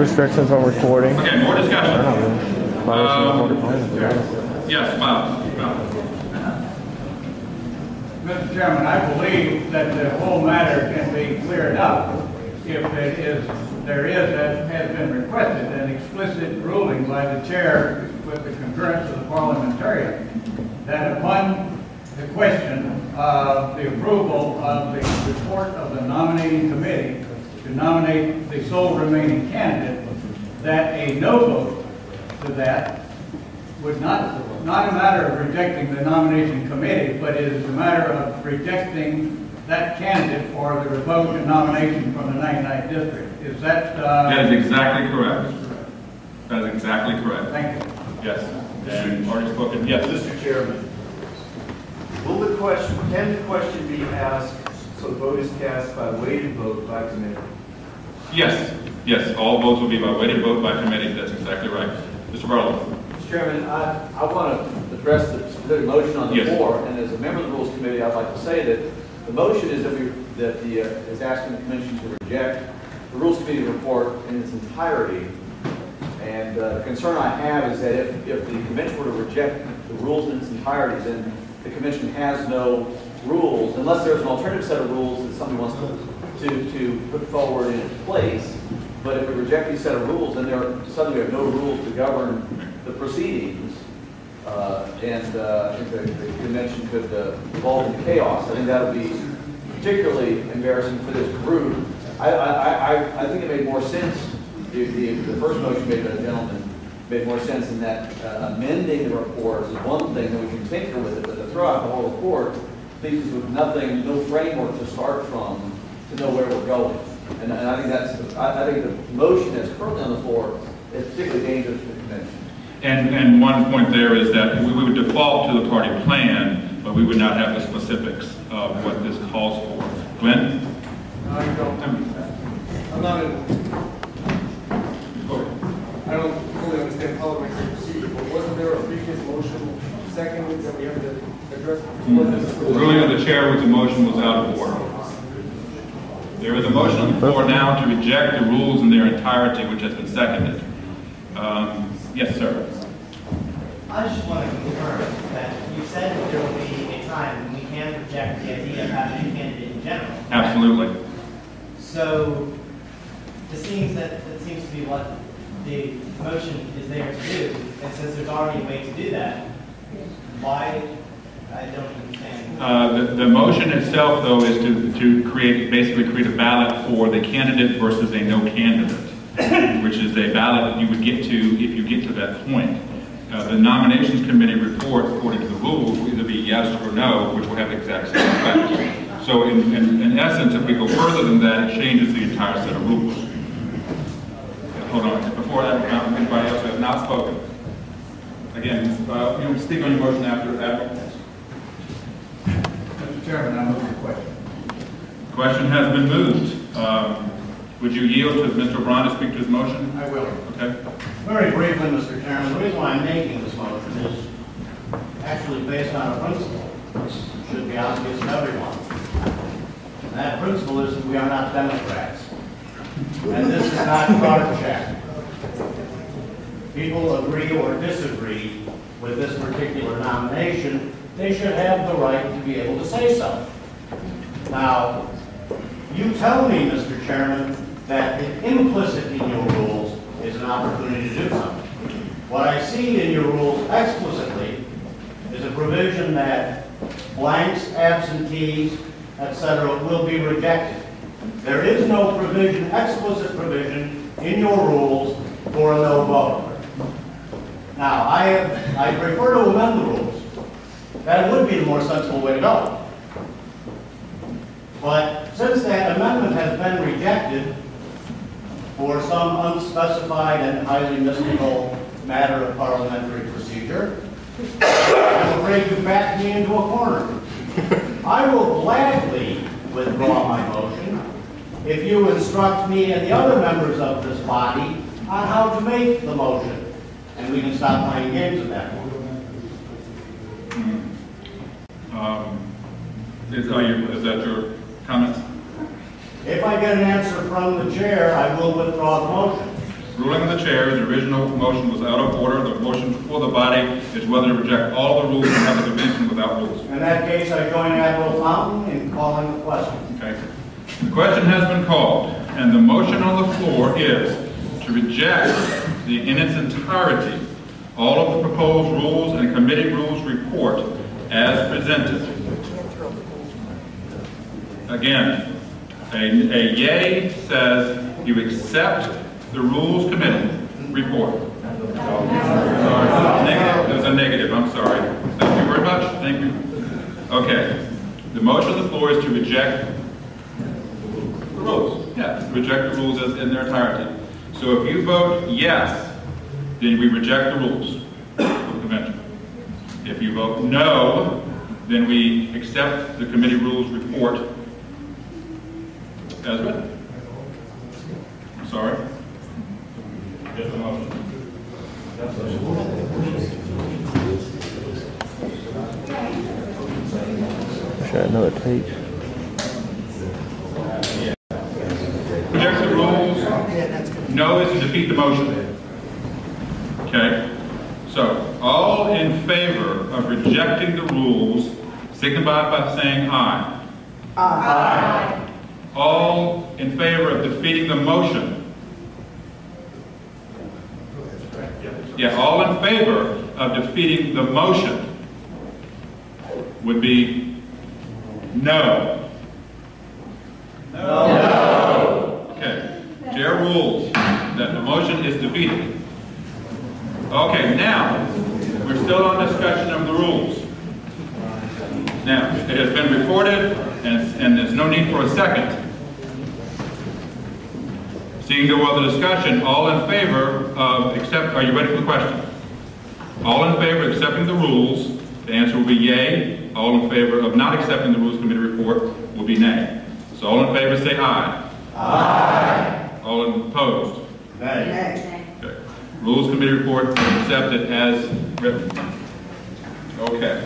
restrictions on recording. Okay, more discussion. Yes, Miles. Mr. Chairman, I believe that the whole matter can be cleared up if there is, as has been requested, an explicit ruling by the chair with the concurrence of the parliamentarian that upon the question of the approval of the report of the nominating committee to nominate the sole remaining candidate, that a no vote to that would not a matter of rejecting the nomination committee, but it is a matter of rejecting that candidate for the revoked nomination from the 99th district. Is that... That is exactly correct. That is exactly correct. Thank you. Yes. And already spoken. Yes. Mr. Chairman, can the question be asked so the vote is cast by weighted vote by committee? Yes. Yes. All votes will be by weighted vote by committee. That's exactly right. Mr. Barlow. Mr. Chairman, I want to address the specific motion on the floor, and as a member of the Rules Committee, I'd like to say that the motion is is asking the Commission to reject the Rules Committee report in its entirety. And the concern I have is that if the Convention were to reject the rules in its entirety, then the Commission has no rules, unless there's an alternative set of rules that somebody wants to put forward in its place. But if we reject these set of rules, then suddenly we have no rules to govern the proceedings, and the Convention could evolve into chaos. I think that would be particularly embarrassing for this group. I think it made more sense. The first motion made by the gentleman made more sense in that amending the report is one thing, that we can tinker with it, but to throw out the whole report leaves us with nothing, no framework to start from to know where we're going. And I think I think the motion that's currently on the floor is particularly dangerous for the Convention. And one point there is that we would default to the party plan, but we would not have the specifics of what this calls for. Glenn? No, you don't. I'm not I don't fully understand parliamentary procedure, but wasn't there a previous motion seconded that we have to address before this? The ruling of the chair with the motion was out of order. There is a motion on the floor now to reject the rules in their entirety, which has been seconded. Yes, sir. I just want to confirm that you said that there will be a time when we can reject the idea of having a candidate in general. Absolutely. So it seems to be what the motion is there to do, and since there's already a way to do that, why? I don't understand. The motion itself, though, is to basically create a ballot for the candidate versus a no candidate, which is a ballot that you would get to if you get to that point. The nominations committee report, according to the rules, will either be yes or no, which will have the exact same effect. So in essence, if we go further than that, it changes the entire set of rules. Hold on. Before that, anybody else who has not spoken? Again, you'll speak on your motion after Admiral. Mr. Chairman, I move the question. Question has been moved. Would you yield to Mr. O'Brien to speak to his motion? I will. Okay. Very briefly, Mr. Chairman, the reason why I'm making this motion is actually based on a principle, which should be obvious to everyone. And that principle is that we are not Democrats. And this is not card check. People agree or disagree with this particular nomination, they should have the right to be able to say so. Now, you tell me, Mr. Chairman, that implicit in your rules is an opportunity to do something. What I see in your rules explicitly is a provision that blanks, absentees, etc. will be rejected. There is no provision, explicit provision, in your rules for a no vote. Now, I prefer to amend the rules. That would be the more sensible way to go. But since that amendment has been rejected for some unspecified and highly mystical matter of parliamentary procedure, I'm afraid you backed me into a corner. I will gladly withdraw my motion if you instruct me and the other members of this body on how to make the motion. And we can stop playing games at that point. Is that your comments? If I get an answer from the chair, I will withdraw the motion. ruling of the chair, the original motion was out of order. The motion before the body is whether to reject all the rules and have a convention without rules. In that case, I join Admiral Fountain in calling the question. Okay. The question has been called, and the motion on the floor is to reject in its entirety all of the proposed rules and committee rules report as presented. Again, a yay says you accept the Rules Committee report. Negative. There's a negative. I'm sorry. Thank you very much. Thank you. Okay. The motion on the floor is to reject the rules. Yeah, reject the rules in their entirety. So if you vote yes, then we reject the rules of the convention. If you vote no, then we accept the committee rules report as written. I'm sorry. Just a motion. Should I another page? Reject the rules. No is to defeat the motion. Okay? So, all in favor of rejecting the rules, signify by saying aye. Aye. All in favor of defeating the motion? Yeah, all in favor of defeating the motion would be no. No. Okay. Chair rules that the motion is defeated. Okay, now, we're still on discussion of the rules. Now, it has been reported, and there's no need for a second. Seeing no other discussion, all in favor of are you ready for the question? All in favor of accepting the rules, the answer will be yay. All in favor of not accepting the rules committee report will be nay. So all in favor say aye. Aye. All opposed? Nay. Okay. Rules committee report accepted as written. Okay.